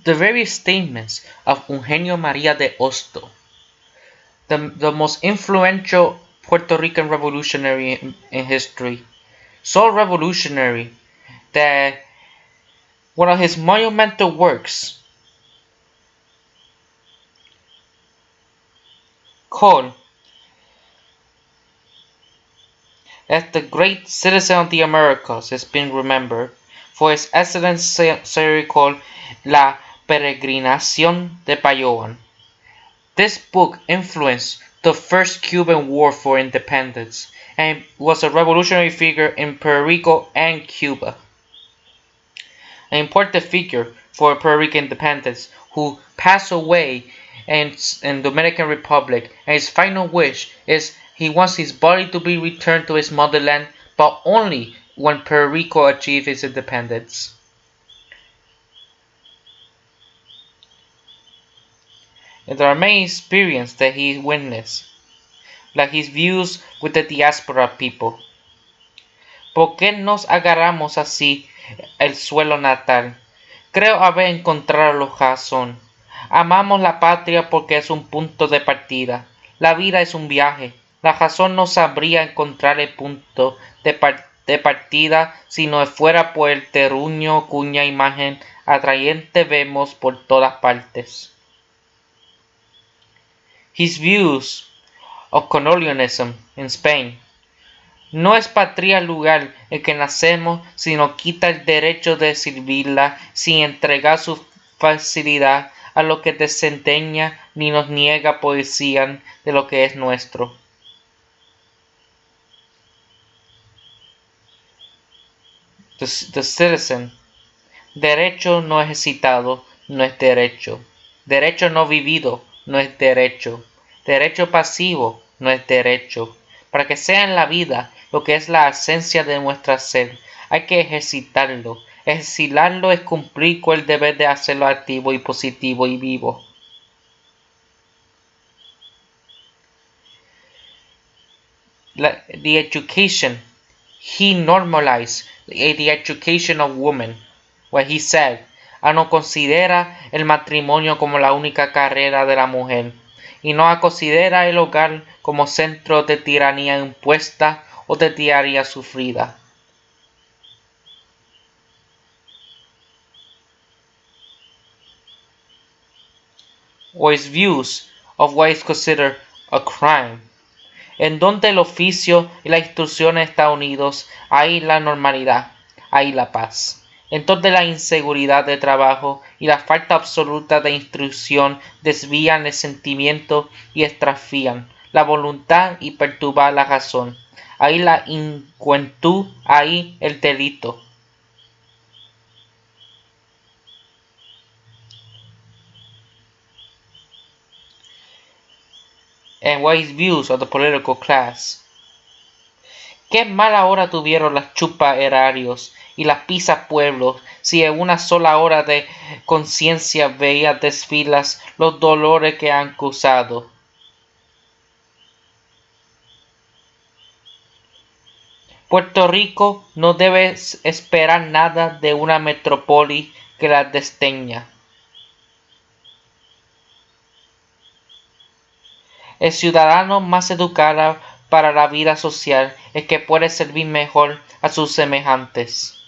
The very statements of Eugenio Maria de Hosto, the most influential Puerto Rican revolutionary in history, so revolutionary that one of his monumental works, called as the great citizen of the Americas, is being remembered for his excellent series called La Peregrinación de Payoan. This book influenced the first Cuban War for independence and was a revolutionary figure in Puerto Rico and Cuba. An important figure for Puerto Rican independence who passed away in Dominican Republic, and his final wish is he wants his body to be returned to his motherland, but only when Puerto Rico achieves its independence. And there are many experiences that he witnessed, like his views with the diaspora people. ¿Por qué nos agarramos así el suelo natal? Creo haber encontrado la razón. Amamos la patria porque es un punto de partida. La vida es un viaje. La razón no sabría encontrar el punto de partida si no fuera por el terruño cuya imagen atrayente vemos por todas partes. His views of colonialism in Spain. No es patria el lugar en que nacemos, sino quita el derecho de servirla sin entregar su facilidad a lo que desempeña ni nos niega poesía de lo que es nuestro. The citizen. Derecho no ejercitado no es derecho. Derecho no vivido no es derecho. Derecho pasivo no es derecho. Para que sea en la vida lo que es la esencia de nuestra ser, hay que ejercitarlo. Ejercitarlo es cumplir con el deber de hacerlo activo y positivo y vivo. The education. He normalized the education of women, where he said, no considera el matrimonio como la única carrera de la mujer, y no considera el hogar como centro de tiranía impuesta o de tiranía sufrida. Or his views of what is considered a crime. En donde el oficio y la instrucción están unidos, hay la normalidad, hay la paz. En donde la inseguridad de trabajo y la falta absoluta de instrucción desvían el sentimiento y extravían la voluntad y perturban la razón. Ahí la inquietud, ahí el delito. And what his views of the political class. Qué mala hora tuvieron las chupas erarios y las pizzas pueblos, si en una sola hora de conciencia veía desfilas los dolores que han causado. Puerto Rico no debe esperar nada de una metrópoli que la desdeña. El ciudadano más educado para la vida social es que puede servir mejor a sus semejantes.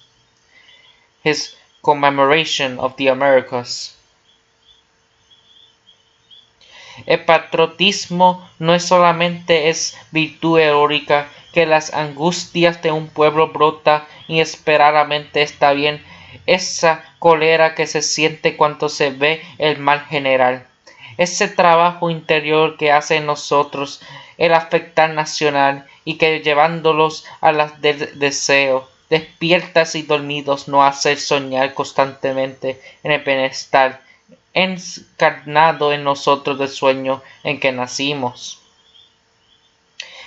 His Commemoration of the Americas. El patriotismo no es solamente es virtud heroica que las angustias de un pueblo brota inesperadamente está bien, esa cólera que se siente cuando se ve el mal general, ese trabajo interior que hace en nosotros el afectar nacional y que llevándolos a las deseo, despiertas y dormidos no hacer soñar constantemente en el bienestar encarnado en nosotros del sueño en que nacimos.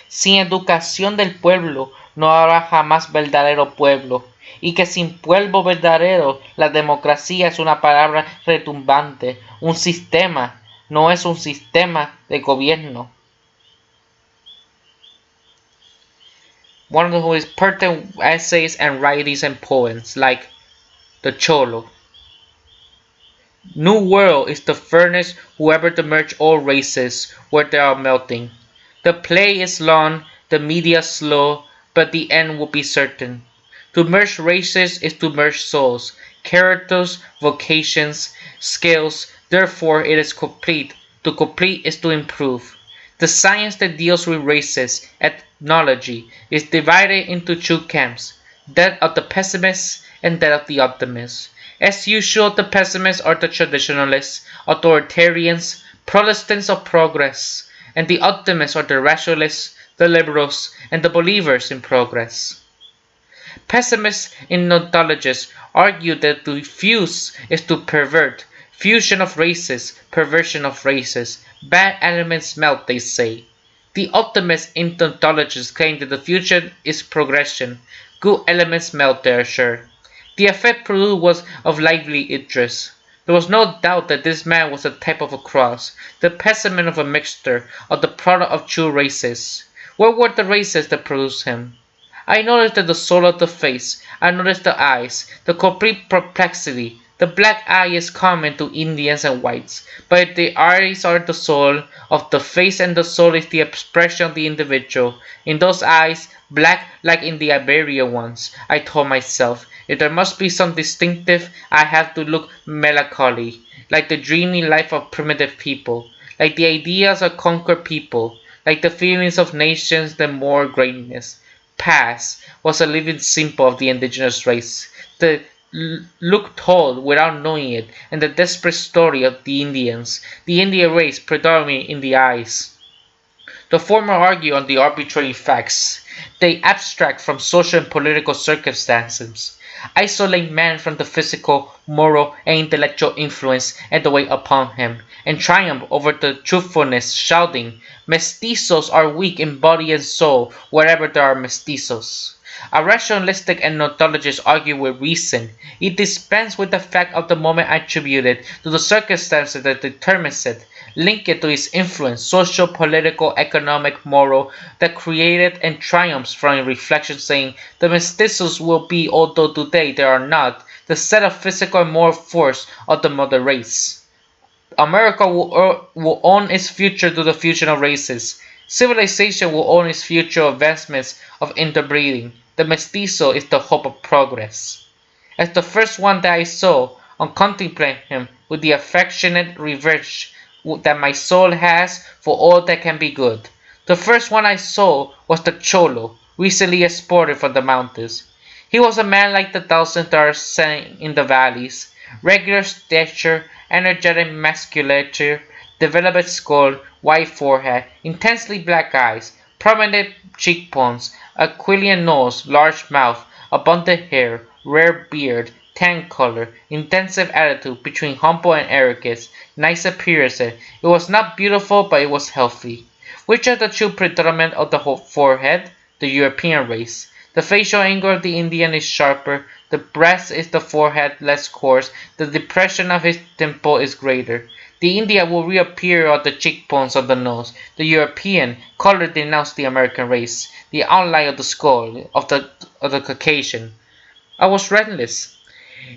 Sin educación del pueblo no habrá jamás verdadero pueblo, y que sin pueblo verdadero la democracia es una palabra retumbante, un sistema, no es un sistema de gobierno. One of his pertinent essays and writings and poems, like The Cholo. New world is the furnace whoever to merge all races where they are melting. The play is long, the media slow, but the end will be certain. To merge races is to merge souls, characters, vocations, skills, therefore it is complete. To complete is to improve. The science that deals with races, ethnology, is divided into two camps, that of the pessimists and that of the optimists. As usual, the pessimists are the traditionalists, authoritarians, Protestants of progress, and the optimists are the rationalists, the liberals, and the believers in progress. Pessimists and ontologists argue that to fuse is to pervert, fusion of races, perversion of races. Bad elements melt, they say. The optimists and ontologists claim that the fusion is progression. Good elements melt, they assure. The effect produced was of lively interest. There was no doubt that this man was a type of a cross, the specimen of a mixture, of the product of two races. What were the races that produced him? I noticed that the soul of the face, I noticed the eyes, the complete perplexity. The black eye is common to Indians and whites, but the eyes are the soul of the face and the soul is the expression of the individual. In those eyes, black like in the Iberian ones, I told myself, if there must be some distinctive, I have to look melancholy, like the dreamy life of primitive people, like the ideas of conquered people, like the feelings of nations that mourn greatness. Past was a living symbol of the indigenous race. The look told without knowing it, and the desperate story of the Indians, the Indian race predominating in the eyes. The former argue on the arbitrary facts. They abstract from social and political circumstances, isolate man from the physical, moral, and intellectual influence and the weight upon him, and triumph over the truthfulness, shouting, Mestizos are weak in body and soul wherever there are mestizos. A rationalistic and ontologist argue with reason. It dispenses with the fact of the moment attributed to the circumstances that determines it, link it to its influence, social, political, economic, moral, that created and triumphs from a reflection saying the mestizos will be, although today they are not, the set of physical and moral force of the mother race. America will own its future to the fusion of races. Civilization will own its future advancements of interbreeding. The mestizo is the hope of progress. As the first one that I saw, on contemplating him with the affectionate reverence that my soul has for all that can be good. The first one I saw was the Cholo, recently exported from the mountains. He was a man like the thousands that are seen in the valleys, regular stature, energetic musculature, developed skull, white forehead, intensely black eyes, prominent cheekbones, aquiline nose, large mouth, abundant hair, rare beard, tan color, intensive attitude between humble and arrogance, nice appearance. It was not beautiful, but it was healthy. Which of the two predominant of the whole forehead? The European race. The facial angle of the Indian is sharper, the breast is the forehead less coarse, the depression of his temple is greater. The Indian will reappear on the cheekbones of the nose. The European color denounced the American race, the outline of the skull of the Caucasian. I was relentless.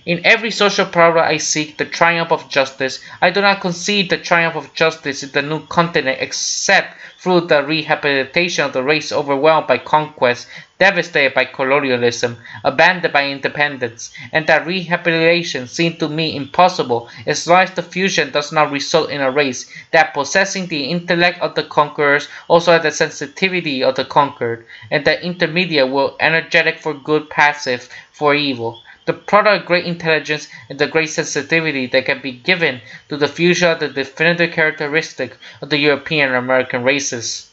In every social problem I seek the triumph of justice. I do not concede the triumph of justice in the new continent except through the rehabilitation of the race overwhelmed by conquest, devastated by colonialism, abandoned by independence, and that rehabilitation seemed to me impossible as long as the fusion does not result in a race that possessing the intellect of the conquerors also has the sensitivity of the conquered, and that intermediate will energetic for good, passive for evil. The product of great intelligence and the great sensitivity that can be given to the fusion of the definitive characteristic of the European and American races.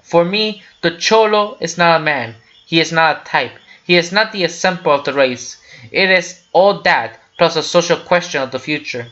For me, the Cholo is not a man. He is not a type. He is not the example of the race. It is all that, plus a social question of the future.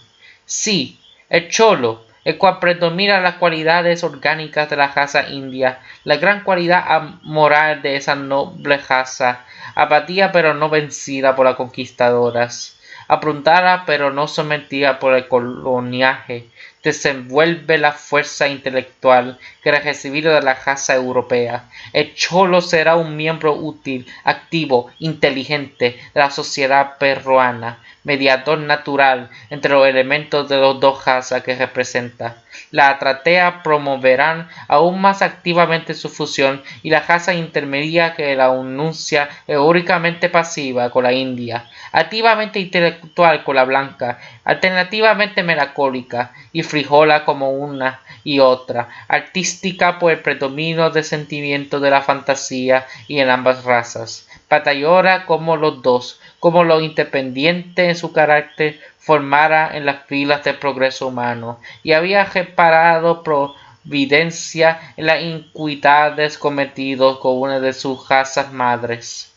Sí, el Cholo, el cual predomina las cualidades orgánicas de la raza india, la gran cualidad moral de esa noble raza, abatida pero no vencida por las conquistadoras, apuntada pero no sometida por el coloniaje, desenvuelve la fuerza intelectual que ha recibido de la raza europea. El cholo será un miembro útil, activo, inteligente de la sociedad peruana, mediador natural entre los elementos de las dos razas que representa. La atratea promoverán aún más activamente su fusión y la raza intermedia que la anuncia eóricamente pasiva con la india, activamente intelectual con la blanca, alternativamente melancólica y frijola como una y otra, artística por el predominio de sentimientos de la fantasía y en ambas razas. Batalladora como los dos, como lo independiente en su carácter, formara en las filas del progreso humano, y había reparado providencia en las iniquidades cometidas con una de sus razas madres.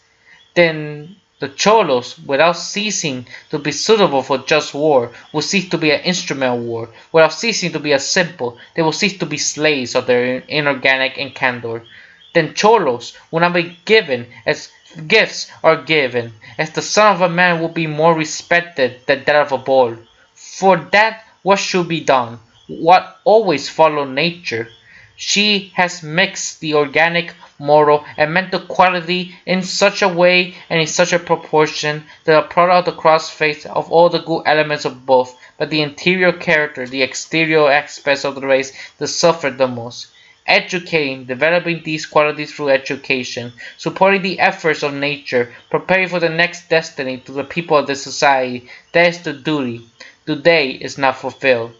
Then the cholos, without ceasing to be suitable for just war, will cease to be an instrument of war. Without ceasing to be a simple, they will cease to be slaves of their inorganic and candor. Then cholos will not be given as gifts are given, as the son of a man will be more respected than that of a bull. For that what should be done, what always follow nature. She has mixed the organic, moral, and mental quality in such a way and in such a proportion that the product of the cross-face of all the good elements of both, but the interior character, the exterior aspects of the race that suffered the most. Educating, developing these qualities through education, supporting the efforts of nature, preparing for the next destiny to the people of the society, that is the duty. Today is not fulfilled.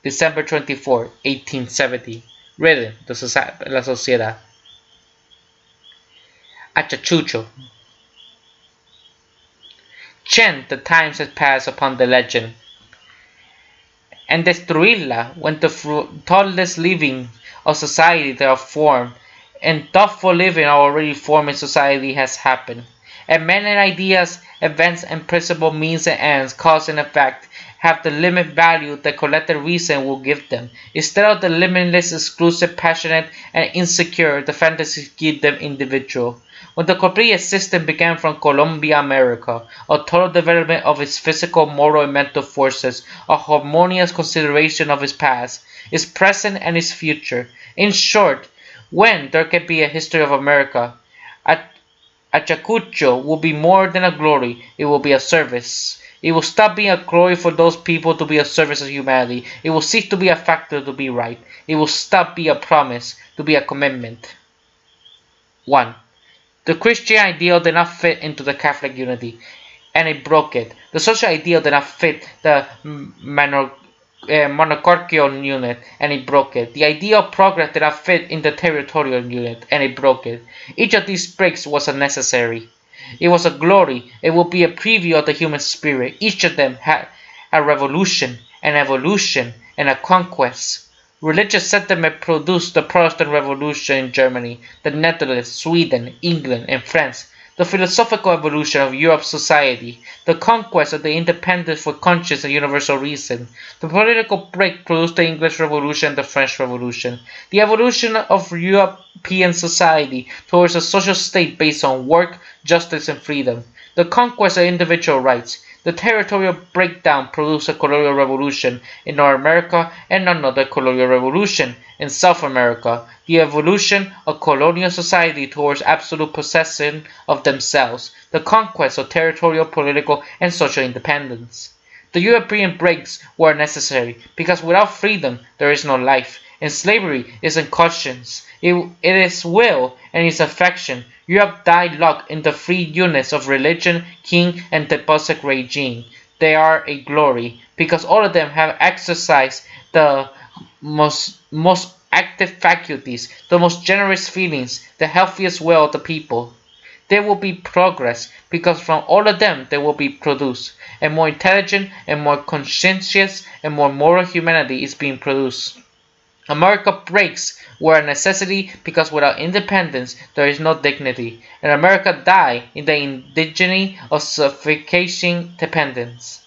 December 24, 1870. Written, La Sociedad. Achachucho. Chant the times has passed upon the legend, and destruirla when the thoughtless living of society that are formed, and thoughtful living are already formed in society has happened. And men and ideas, events and principle means and ends, cause and effect, have the limit value that collective reason will give them, instead of the limitless, exclusive, passionate, and insecure the fantasies give them individual. When the complete system began from Colombia, America, a total development of its physical, moral, and mental forces, a harmonious consideration of its past, its present, and its future. In short, when there can be a history of America, Ayacucho will be more than a glory, it will be a service. It will stop being a glory for those people to be a service of humanity. It will cease to be a factor to be right. It will stop being a promise to be a commitment. 1. The Christian ideal did not fit into the Catholic unity, and it broke it. The social ideal did not fit the monarchical unit, and it broke it. The idea of progress did not fit in the territorial unit, and it broke it. Each of these breaks was unnecessary. It was a glory. It would be a preview of the human spirit. Each of them had a revolution, an evolution, and a conquest. Religious sentiment produced the Protestant Revolution in Germany, the Netherlands, Sweden, England, and France. The philosophical evolution of Europe's society, the conquest of the independence for conscience and universal reason. The political break produced the English Revolution and the French Revolution. The evolution of European society towards a social state based on work, justice, and freedom. The conquest of individual rights. The territorial breakdown produced a colonial revolution in North America and another colonial revolution in South America. The evolution of colonial society towards absolute possession of themselves. The conquest of territorial, political, and social independence. The European breaks were necessary because without freedom there is no life, and slavery isn't conscience. It is will and its affection. Europe died locked in the free units of religion, king, and despotic regime. They are a glory because all of them have exercised the most active faculties, the most generous feelings, the healthiest will of the people. There will be progress because from all of them there will be produced. A more intelligent and more conscientious and more moral humanity is being produced. America breaks were a necessity because without independence there is no dignity, and America died in the indignity of suffocating dependence.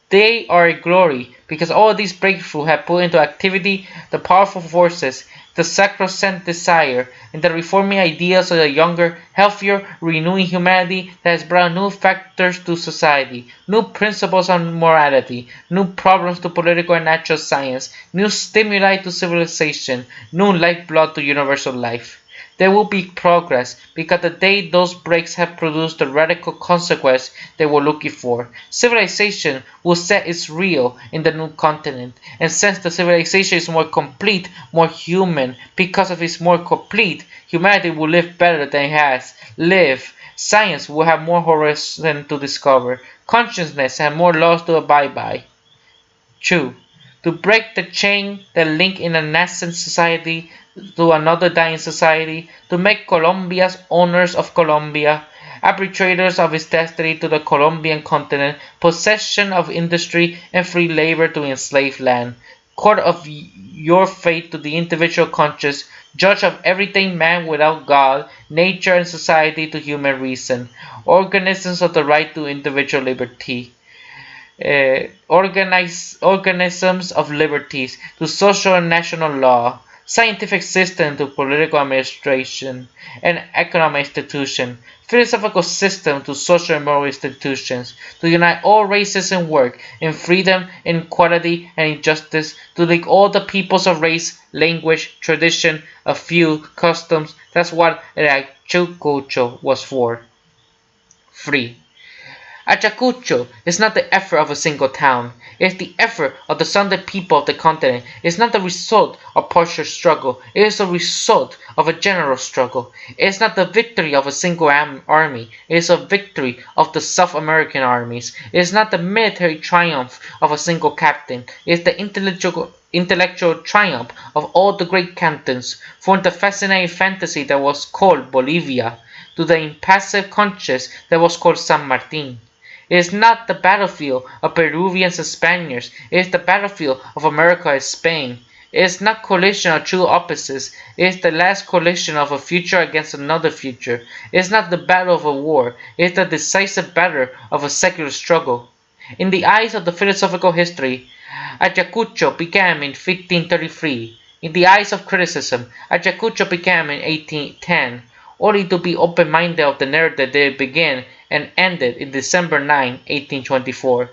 They are a glory because all these breakthroughs have put into activity the powerful forces, the sacrosanct desire, and the reforming ideals of a younger, healthier, renewing humanity that has brought new factors to society, new principles on morality, new problems to political and natural science, new stimuli to civilization, new lifeblood to universal life. There will be progress because the day those breaks have produced the radical consequence they were looking for. Civilization will set its real in the new continent, and since the civilization is more complete, more human, because of its more complete, humanity will live better than it has lived. Science will have more horizon to discover, consciousness and more laws to abide by. 2. To break the chain that link in a nascent society to another dying society, to make Colombia's owners of Colombia, arbitrators of its destiny to the Colombian continent, possession of industry and free labor to enslaved land, court of your fate to the individual conscious, judge of everything man without God, nature and society to human reason, organisms of the right to individual liberty organisms of liberties to social and national law, scientific system to political administration and economic institution, philosophical system to social and moral institutions, to unite all races in work, in freedom, in equality, and in justice, to link all the peoples of race, language, tradition, a few customs. That's what Ayacucho was for. Free. Ayacucho is not the effort of a single town. It is the effort of the sundered people of the continent. It is not the result of partial struggle. It is the result of a general struggle. It is not the victory of a single army. It is a victory of the South American armies. It is not the military triumph of a single captain. It is the intellectual triumph of all the great captains, from the fascinating fantasy that was called Bolivia to the impassive conscience that was called San Martin. It is not the battlefield of Peruvians and Spaniards. It is the battlefield of America and Spain. It is not collision of two opposites. It is the last collision of a future against another future. It is not the battle of a war. It is the decisive battle of a secular struggle. In the eyes of the philosophical history, Ayacucho began in 1533. In the eyes of criticism, Ayacucho began in 1810, only to be open-minded of the narrative that it began and ended in December 9, 1824.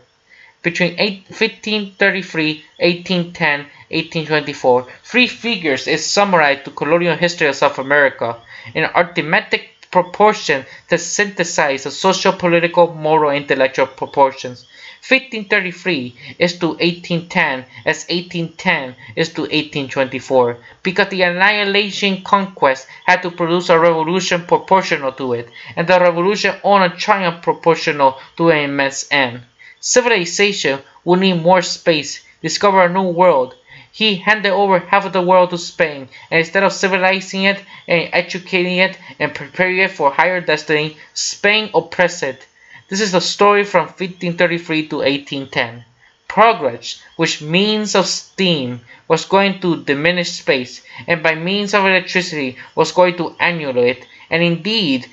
Between 1533, 1810, 1824, three figures is summarized to colonial history of South America in arithmetic proportion that synthesize the social, political, moral, intellectual proportions. 1533 is to 1810 as 1810 is to 1824 because the annihilation conquest had to produce a revolution proportional to it, and the revolution on a triumph proportional to an immense end. Civilization would need more space, discover a new world. He handed over half of the world to Spain, and instead of civilizing it and educating it and preparing it for higher destiny, Spain oppressed it. This is the story from 1533 to 1810. Progress, which means of steam, was going to diminish space, and by means of electricity was going to annihilate it, and indeed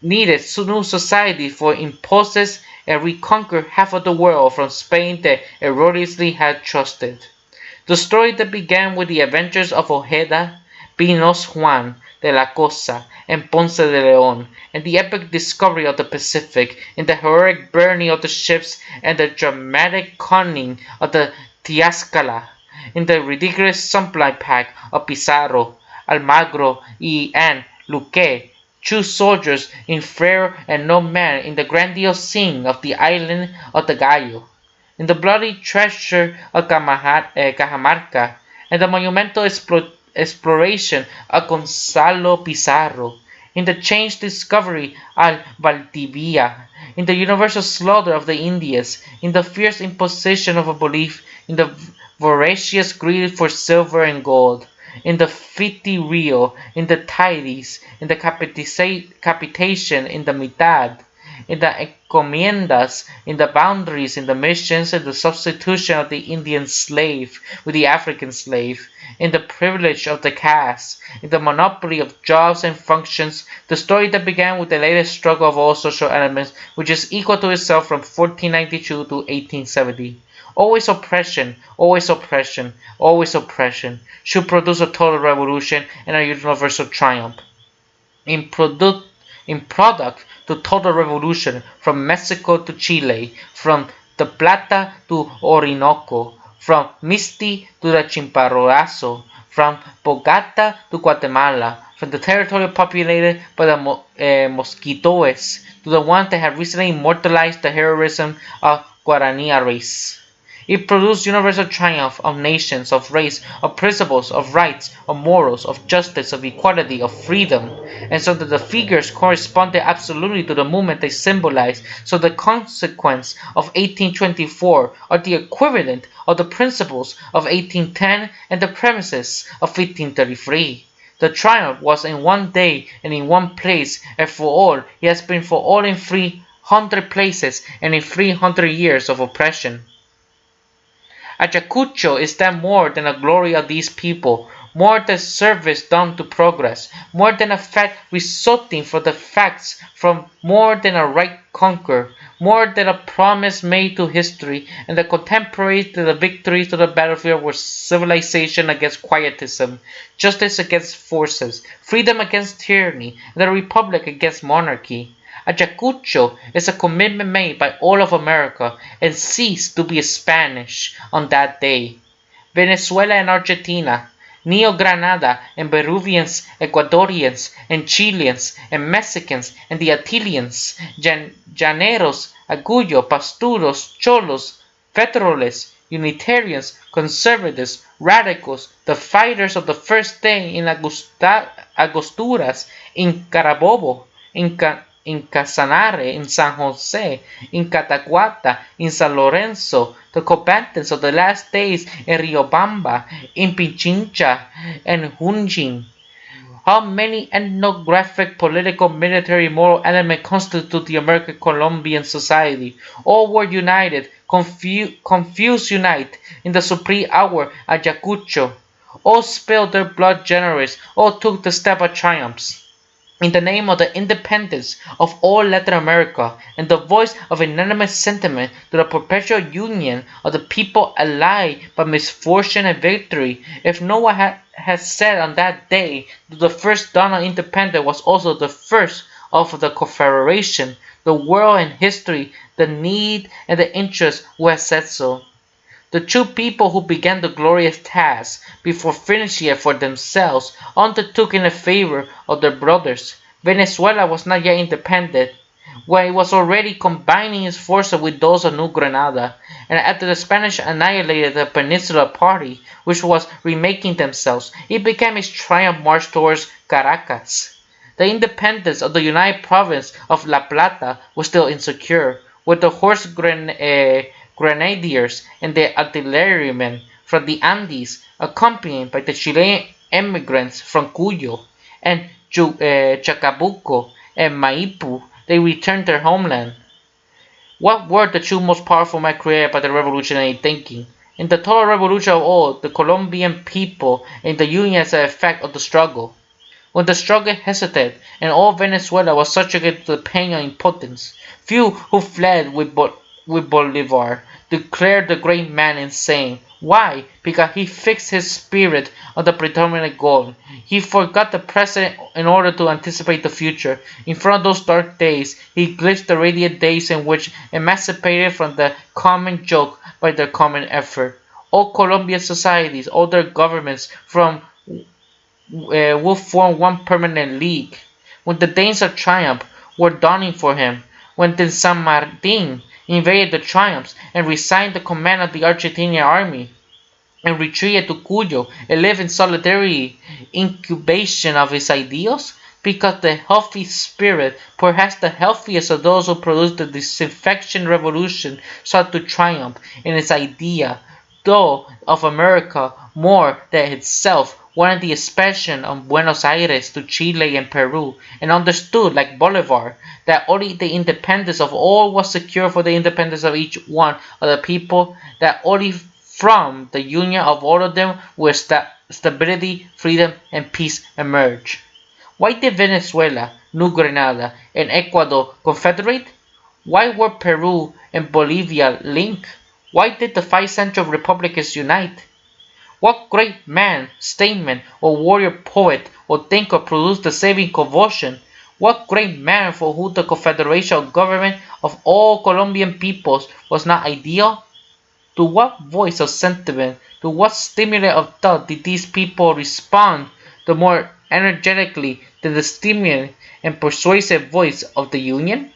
needed new society for impulses and reconquer half of the world from Spain that erroneously had trusted. The story that began with the adventures of Ojeda, Pinos Juan de la Cosa, and Ponce de Leon, and the epic discovery of the Pacific, in the heroic burning of the ships and the dramatic conning of the Tlaxcala, in the ridiculous supply pack of Pizarro, Almagro, and Luque, true soldiers in frail and no man, in the grandiose scene of the island of the Gallo, in the bloody treasure of Cajamarca, and the monumental exploration of Gonzalo Pizarro, in the changed discovery of Valdivia, in the universal slaughter of the Indians, in the fierce imposition of a belief, in the voracious greed for silver and gold, in the fifty real, in the tithes, in the capitation, in the mitad, in the encomiendas, in the boundaries, in the missions, in the substitution of the Indian slave with the African slave, in the privilege of the caste, in the monopoly of jobs and functions, the story that began with the latest struggle of all social elements, which is equal to itself from 1492 to 1870. Always oppression, always oppression, always oppression, should produce a total revolution and a universal triumph. In product, in product to total revolution from Mexico to Chile, from the Plata to Orinoco, from Misti to the Chimborazo, from Bogota to Guatemala, from the territory populated by the Mosquitoes to the ones that have recently immortalized the heroism of Guarani race. It produced universal triumph of nations, of race, of principles, of rights, of morals, of justice, of equality, of freedom, and so that the figures corresponded absolutely to the movement they symbolized, so the consequence of 1824 are the equivalent of the principles of 1810 and the premises of 1533. The triumph was in one day and in one place, and for all, it has been for all in 300 places and in 300 years of oppression. Ayacucho is then more than a glory of these people, more than service done to progress, more than a fact resulting from the facts, from more than a right conquered, more than a promise made to history, and the contemporaries to the victories to the battlefield were civilization against quietism, justice against forces, freedom against tyranny, and the republic against monarchy. Ayacucho is a commitment made by all of America and ceased to be Spanish on that day. Venezuela and Argentina, Neo Granada and Peruvians, Ecuadorians and Chileans and Mexicans and the Antilleans, Llaneros, Aguyo, Pasturos, Cholos, Federales, Unitarians, Conservatives, Radicals, the fighters of the first day in Agosturas, in Carabobo, in Casanare, in San Jose, in Cataguata, in San Lorenzo, the combatants of the last days in Riobamba, in Pichincha, and Junjin. How many ethnographic, political, military, moral elements constitute the American Colombian society? All were united, confused unite, in the supreme hour at Ayacucho. All spilled their blood generous, all took the step of triumphs in the name of the independence of all Latin America and the voice of unanimous sentiment to the perpetual union of the people allied by misfortune and victory. If no one had said on that day that the first dawn of independence was also the first of the Confederation, the world and history, the need and the interest would have said so. The two people who began the glorious task, before finishing it for themselves, undertook in favor of their brothers. Venezuela was not yet independent, when it was already combining its forces with those of New Granada, and after the Spanish annihilated the Peninsular Party, which was remaking themselves, it began its triumph march towards Caracas. The independence of the United Province of La Plata was still insecure, with the horse grenadiers and the artillerymen from the Andes, accompanied by the Chilean emigrants from Cuyo and Chacabuco and Maipu, they returned to their homeland. What were the two most powerful men created by the revolutionary thinking? In the total revolution of all, the Colombian people and the Union as an effect of the struggle. When the struggle hesitated, and all Venezuela was subjugated to the pain of impotence, few who fled with Bolivar declared the great man insane. Why? Because he fixed his spirit on the predominant goal. He forgot the present in order to anticipate the future. In front of those dark days, he glimpsed the radiant days in which, emancipated from the common joke by their common effort, all Colombian societies, all their governments will form one permanent league. When the days of triumph were dawning for him, when then San Martin invaded the triumphs and resigned the command of the Argentinian army, and retreated to Cuyo and lived in solidarity, incubation of his ideals? Because the healthy spirit, perhaps the healthiest of those who produced the disinfection revolution, sought to triumph in its idea, though of America more than itself, wanted the expansion of Buenos Aires to Chile and Peru, and understood, like Bolivar, that only the independence of all was secure for the independence of each one of the people, that only from the union of all of them will stability, freedom, and peace emerge. Why did Venezuela, New Granada, and Ecuador confederate? Why were Peru and Bolivia linked? Why did the five Central Republics unite? What great man, statesman, or warrior poet or thinker produced the saving convulsion? What great man for whom the confederation of government of all Colombian peoples was not ideal? To what voice of sentiment, to what stimulant of thought did these people respond the more energetically than the stimulant and persuasive voice of the Union?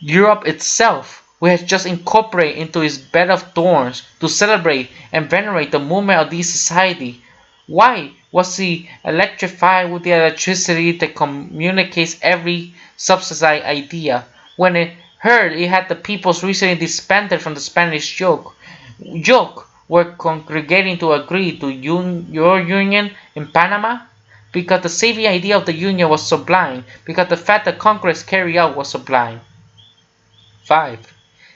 Europe itself, which has just incorporated into its bed of thorns to celebrate and venerate the movement of this society, why was he electrified with the electricity that communicates every subsidized idea, when it heard it had the peoples recently disbanded from the Spanish yoke were congregating to agree to your union in Panama? Because the saving idea of the union was sublime, because the fact that Congress carried out was sublime. 5.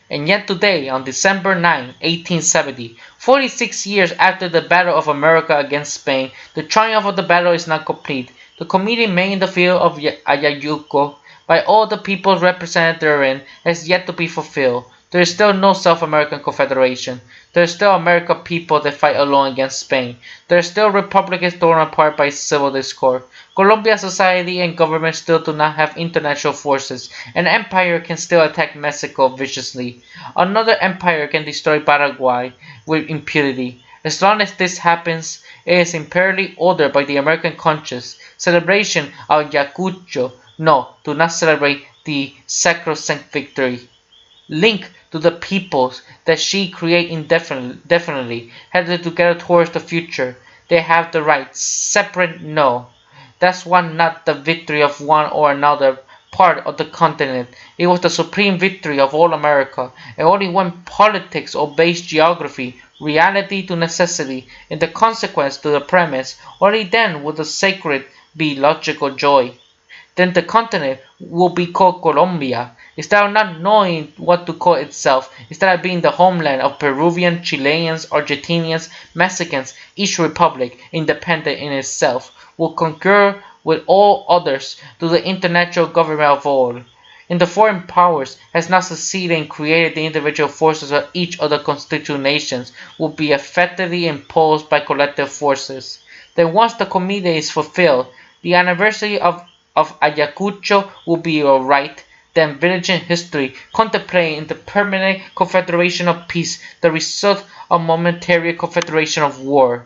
And yet today, on December 9, 1870, 46 years after the Battle of America against Spain, the triumph of the battle is not complete. The committee made in the field of Ayacucho by all the peoples represented therein has yet to be fulfilled. There is still no South American Confederation. There is still American people that fight alone against Spain. There are still republics torn apart by civil discord. Colombia society and government still do not have international forces. An empire can still attack Mexico viciously. Another empire can destroy Paraguay with impunity. As long as this happens, it is imperially ordered by the American conscience. Celebration of Ayacucho. No, do not celebrate the sacrosanct victory. Link to the peoples that she create indefinitely, headed together towards the future. They have the right. Separate, no. That's one not the victory of one or another part of the continent. It was the supreme victory of all America, and only when politics obeys geography, reality to necessity, and the consequence to the premise, only then will the sacred be logical joy. Then the continent will be called Colombia, instead of not knowing what to call itself, instead of being the homeland of Peruvians, Chileans, Argentinians, Mexicans, each republic, independent in itself, will concur with all others to the international government of all. And the foreign powers has not succeeded in creating the individual forces of each of the constituent nations will be effectively imposed by collective forces. Then once the committee is fulfilled, the anniversary of Ayacucho will be alright, then village in history, contemplating the permanent confederation of peace, the result of momentary confederation of war.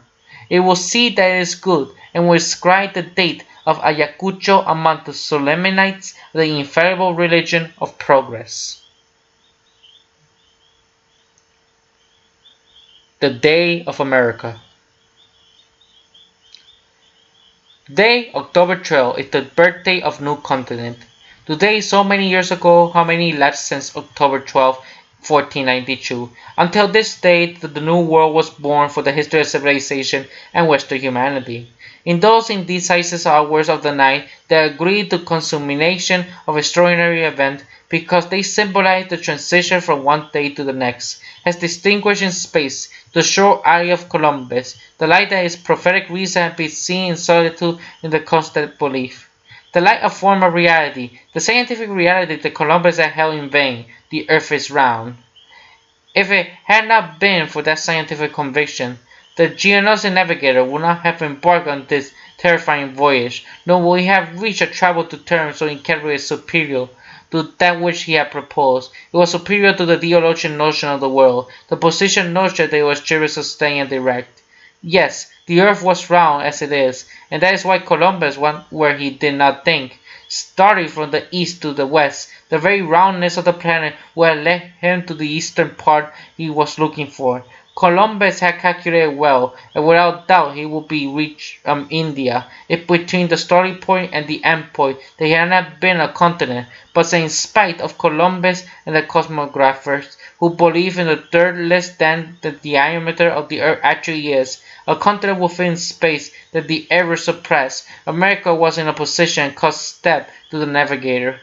It will see that it is good, and will inscribe the date of Ayacucho among the solemnities of the infallible religion of progress. The Day of America. Today, October 12th, is the birthday of new continent. Today, so many years ago, how many elapsed since October 12th, 1492? Until this date, the new world was born for the history of civilization and Western humanity. In those indecisive hours of the night, they agreed to consummation of extraordinary event because they symbolize the transition from one day to the next, as distinguished in space, the short eye of Columbus, the light that his prophetic reason had been seen in solitude in the constant belief. The light of former reality, the scientific reality that Columbus had held in vain, the earth is round. If it had not been for that scientific conviction, the geonostic navigator would not have embarked on this terrifying voyage, nor would he have reached a travel to terms so incredibly superior to that which he had proposed. It was superior to the theologian notion of the world, the position notion that it was curious, sustained, and direct. Yes, the earth was round as it is, and that is why Columbus went where he did not think. Starting from the east to the west, the very roundness of the planet would have led him to the eastern part he was looking for. Columbus had calculated well, and without doubt he would be reach India, if between the starting point and the end point there had not been a continent. But in spite of Columbus and the cosmographers who believe in the third less than the diameter of the earth actually is, a continent within space that the ever suppressed, America was in a position called step to the navigator.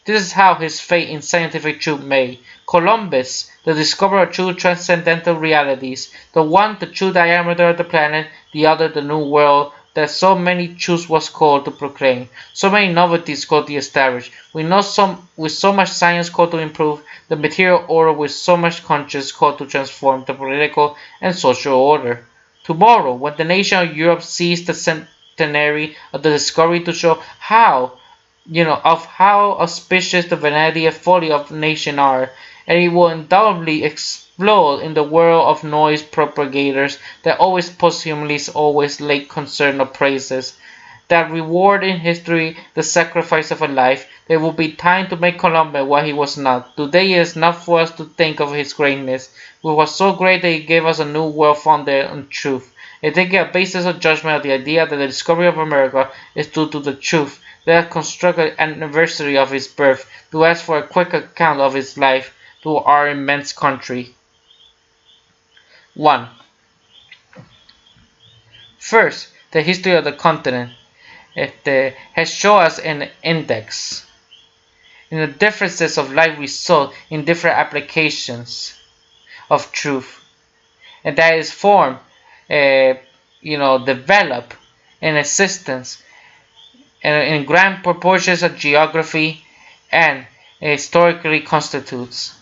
This is how his fate in scientific truth made. Columbus, the discoverer of true transcendental realities, the one the true diameter of the planet, the other the new world that so many truths was called to proclaim, so many novelties called to establish, with so much science called to improve, the material order with so much conscience called to transform the political and social order. Tomorrow, when the nation of Europe sees the centenary of the discovery to show of how auspicious the vanity and folly of the nation are, and it will undoubtedly explode in the world of noise propagators that always posthumous, always late concern of praises, that reward in history the sacrifice of a life. There will be time to make Columbus what he was not. Today it is not for us to think of his greatness, which was so great that he gave us a new world founded on truth. And taking a basis of judgment of the idea that the discovery of America is due to the truth, let us construct an anniversary of his birth, to ask for a quick account of his life to our immense country. 1. First, the history of the continent has shown us an index in the differences of life result in different applications of truth, and that is formed, develop, and existence in grand proportions of geography and historically constitutes.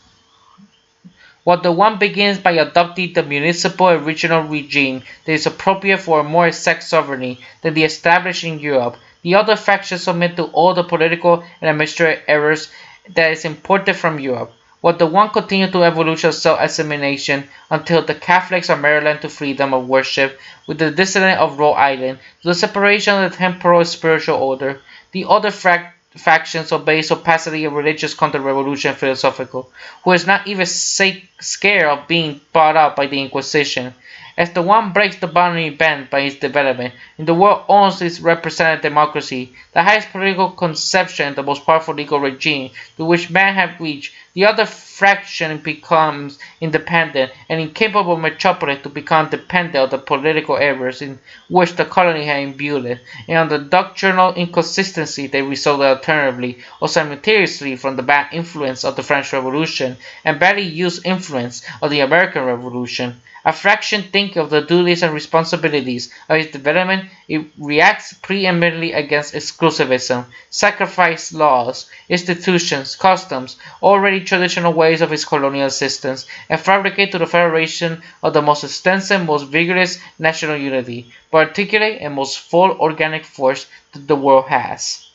While the one begins by adopting the municipal and regional regime that is appropriate for a more exact sovereignty than the established in Europe, the other faction submit to all the political and administrative errors that is imported from Europe. While the one continues to evolution of self-assimilation until the Catholics of Maryland to freedom of worship, with the dissident of Rhode Island to the separation of the temporal and spiritual order, the other factions obey opacity and religious counter-revolution philosophical, who is not even scared of being bought out by the Inquisition. As the one breaks the boundary band by its development, and the world owns its representative democracy, the highest political conception and the most powerful legal regime to which man has reached, the other fraction becomes independent and incapable metropolis to become dependent of the political errors in which the colony had imbued it, and on the doctrinal inconsistency they resulted alternatively or simultaneously from the bad influence of the French Revolution and badly used influence of the American Revolution. A fraction thinking of the duties and responsibilities of its development, it reacts preeminently against exclusivism, sacrifice laws, institutions, customs, already traditional ways of its colonial existence, and fabricate to the federation of the most extensive, most vigorous national unity, particularly and most full organic force that the world has.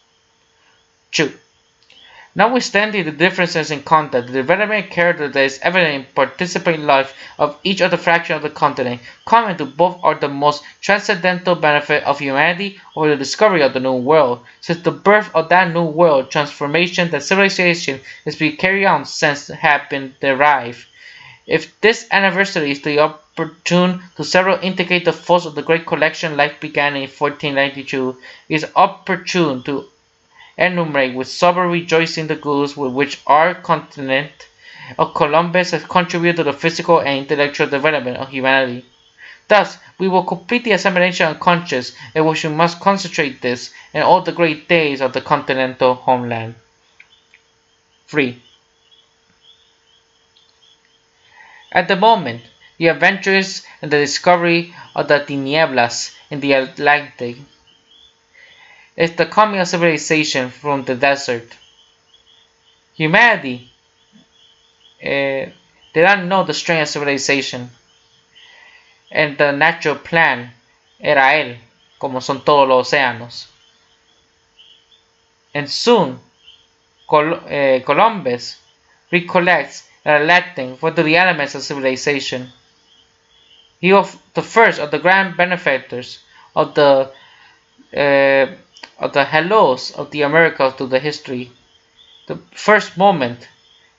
2. Notwithstanding the differences in content, the development character that is evident in participating life of each of the fractions of the continent, common to both are the most transcendental benefit of humanity or the discovery of the New World. Since the birth of that New World, transformation that civilization has been carried on since have been derived. If this anniversary is the opportune to several indicate the force of the great collection life began in 1492, it is opportune to enumerate with sober rejoicing the goods with which our continent of Columbus has contributed to the physical and intellectual development of humanity. Thus, we will complete the assimilation of conscience in which we must concentrate this and all the great days of the continental homeland. 3. At the moment, the adventures and the discovery of the tinieblas in the Atlantic is the coming of civilization from the desert. Humanity did not know the strength of civilization, and the natural plan era él, como son todos los océanos. And soon, Columbus recollects that Latin were the elements of civilization. He was the first of the grand benefactors of the hellos of the Americas to the history, the first moment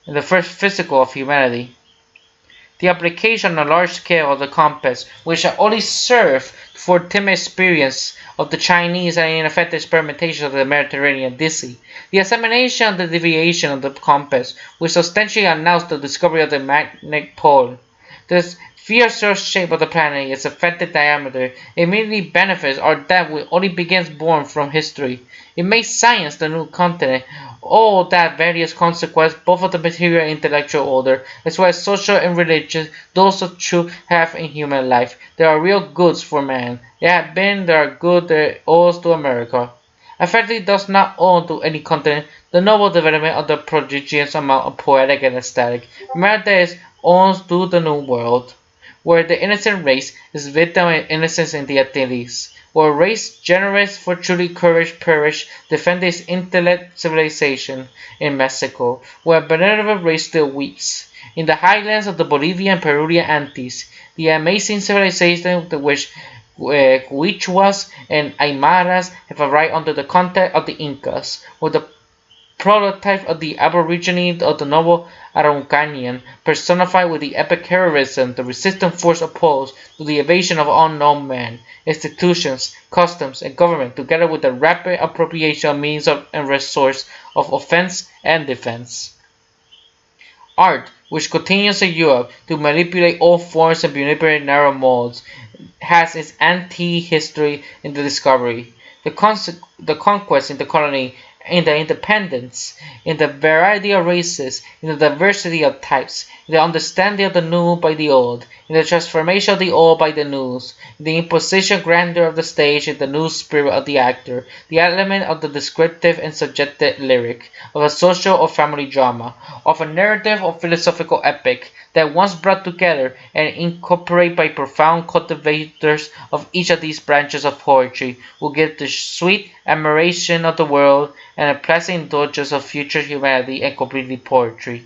and the first physical of humanity. The application on a large scale of the compass, which only served for timid experience of the Chinese and ineffective experimentation of the Mediterranean Sea. The examination of the deviation of the compass, which substantially announced the discovery of the magnetic pole. The fiercer shape of the planet, its effective diameter, immediately benefits our death which only begins born from history. It makes science the new continent, all that various consequences both of the material and intellectual order, as well as social and religious, those of truth have in human life. There are real goods for man. There have been, there are good, there owes to America. Effectively does not owe to any continent the noble development of the prodigious amount of poetic and aesthetic merit that is owns to the New World, where the innocent race is victim of innocence in the Antilles, where a race generous for truly courage perish, defend its intellect civilization in Mexico, where a benevolent race still weeps. In the highlands of the Bolivian and Peruvian Andes, the amazing civilization to which Quichuas and Aymaras have arrived under the contact of the Incas, where the prototype of the aborigine of the noble Araucanian, personified with the epic heroism, the resistant force opposed to the invasion of unknown men, institutions, customs, and government, together with the rapid appropriation of means and resources of offense and defense. Art, which continues in Europe to manipulate all forms and manipulate narrow molds, has its anti-history in the discovery, the conquest in the colony, in the independence, in the variety of races, in the diversity of types, in the understanding of the new by the old, in the transformation of the old by the new, in the imposition grandeur of the stage, in the new spirit of the actor, the element of the descriptive and subjective lyric, of a social or family drama, of a narrative or philosophical epic, that once brought together and incorporated by profound cultivators of each of these branches of poetry, will give the sweet admiration of the world and a pleasant indulgence of future humanity and completely poetry.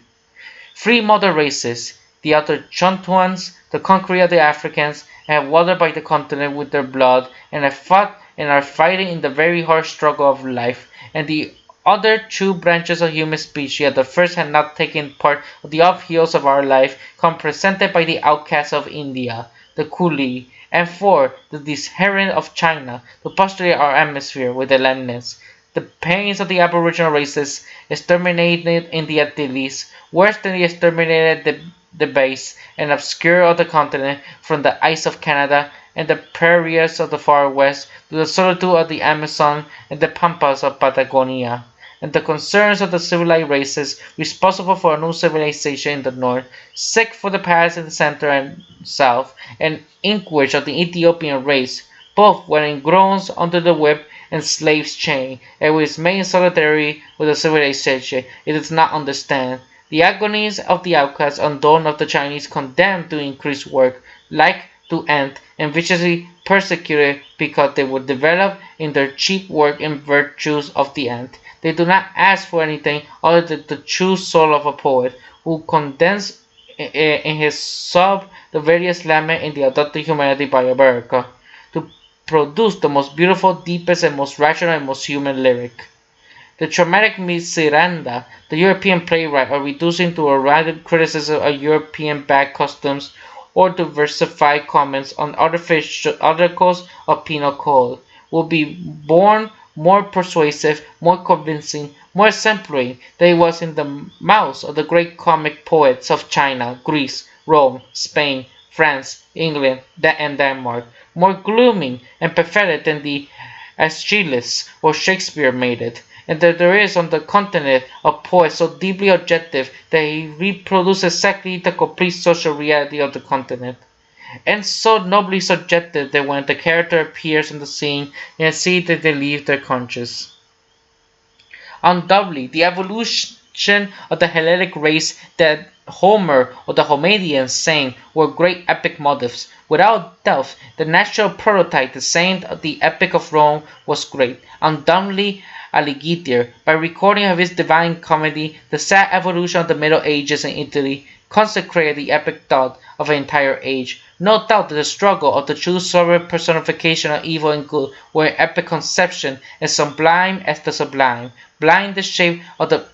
Free mother races, the Autochthons, the concrete of the Africans, have watered by the continent with their blood, and have fought and are fighting in the very hard struggle of life, and the other two branches of human species, the first had not taken part of the uphills of our life, come presented by the outcasts of India, the coolie, and four, the disadherent of China, to postulate our atmosphere with the lemnis. The pains of the aboriginal races exterminated in the Antilles, worse than the exterminated the base and obscure of the continent, from the ice of Canada and the prairies of the far west to the solitude of the Amazon and the pampas of Patagonia, and the concerns of the civilized races responsible for a new civilization in the north, sick for the past in the center and south, and inkward of the Ethiopian race, both were engrossed under the whip and slave's chain, and was made solitary with a civilization it does not understand. The agonies of the outcast undone of the Chinese condemned to increased work, like to ant, and viciously persecuted because they would develop in their cheap work in virtues of the ant. They do not ask for anything other than the true soul of a poet, who condenses in his sub the various lament in the adopted humanity by America, to produce the most beautiful, deepest, and most rational and most human lyric. The dramatic Miseranda, the European playwright, are reducing to a ragged criticism of European bad customs or diversified comments on artificial articles of penal code, will be born more persuasive, more convincing, more exemplary than it was in the mouths of the great comic poets of China, Greece, Rome, Spain, France, England, and Denmark, more gloomy and pathetic than the Aeschylus or Shakespeare made it, and that there is on the continent a poet so deeply objective that he reproduces exactly the complete social reality of the continent, and so nobly subjective that when the character appears on the scene, you see that they leave their conscience. Undoubtedly, the evolution of the Hellenic race that Homer or the Homerians sang were great epic motifs. Without doubt, the natural prototype, the saint of the Epic of Rome, was great. Undoubtedly, Alligator, by recording of his Divine Comedy, the sad evolution of the Middle Ages in Italy, consecrated the epic thought of an entire age. No doubt that the struggle of the true sovereign personification of evil and good were in epic conception as sublime as the sublime, blind the shape of the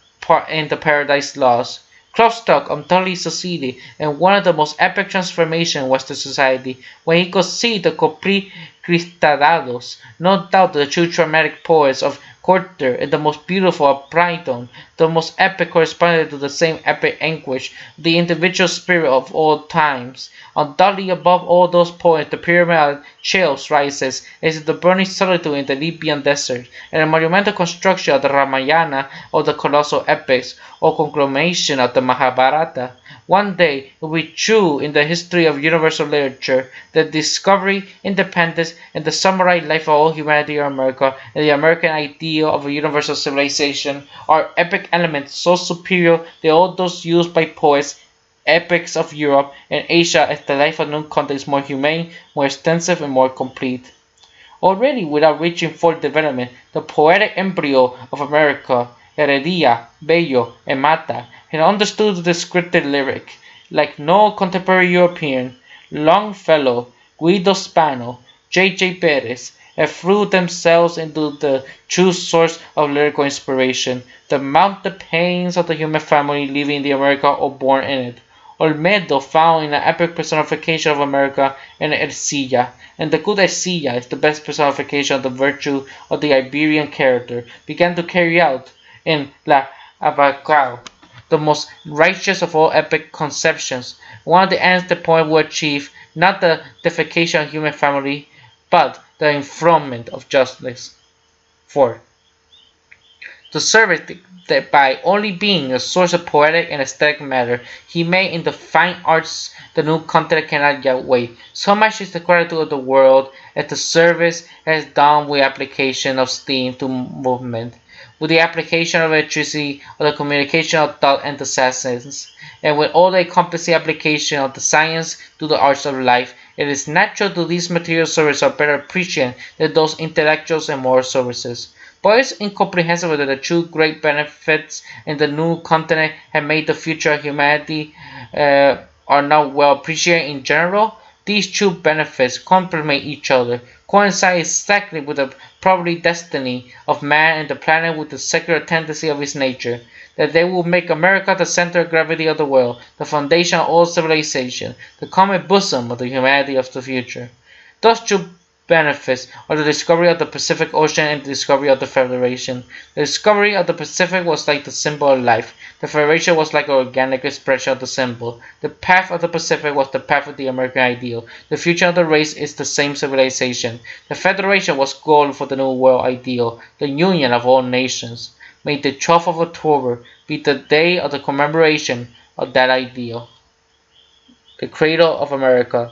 in the Paradise Lost. Klopstock undoubtedly succeeded, and one of the most epic transformations in Western society when he could see the complete cristalados. No doubt the true dramatic poets of Corter and the most beautiful of Brighton, the most epic corresponded to the same epic anguish, the individual spirit of all times. Undoubtedly above all those poets, the pyramidal Cheops rises as the burning solitude in the Libyan desert, and the monumental construction of the Ramayana or the colossal epics, or conglomeration of the Mahabharata. One day it will be true in the history of universal literature that discovery, independence, and the summarized life of all humanity in America and the American ideal of a universal civilization are epic elements so superior to all those used by poets epics of Europe and Asia as the life of new continent is more humane, more extensive, and more complete. Already, without reaching full development, the poetic embryo of America, Heredia, Bello, and Mata, had understood the descriptive lyric, like no contemporary European. Longfellow, Guido Spano, J. Perez have threw themselves into the true source of lyrical inspiration, the mount the pains of the human family living in the America or born in it. Olmedo found in an epic personification of America in Ercilla, and the good Ercilla is the best personification of the virtue of the Iberian character, began to carry out in La Abacao, the most righteous of all epic conceptions. One of the ends the poem will achieve, not the deification of human family, but the enthronement of justice. 4. To serve it that by only being a source of poetic and aesthetic matter, he may in the fine arts the new continent cannot yet wait. So much is the gratitude of the world as the service has done with application of steam to movement, with the application of electricity or the communication of thought and assassins, and with all the encompassing application of the science to the arts of life. It is natural to these material services are better appreciated than those intellectual and moral services. But it's incomprehensible that the true great benefits in the new continent have made the future of humanity are now well appreciated in general. These true benefits complement each other, coincide exactly with the probably destiny of man and the planet with the secular tendency of its nature, that they will make America the center of gravity of the world, the foundation of all civilization, the common bosom of the humanity of the future. Those true benefits are the discovery of the Pacific Ocean and the discovery of the Federation. The discovery of the Pacific was like the symbol of life. The Federation was like an organic expression of the symbol. The path of the Pacific was the path of the American ideal. The future of the race is the same civilization. The Federation was goal for the New World ideal, the union of all nations. May the 12th of October be the day of the commemoration of that ideal. The Cradle of America,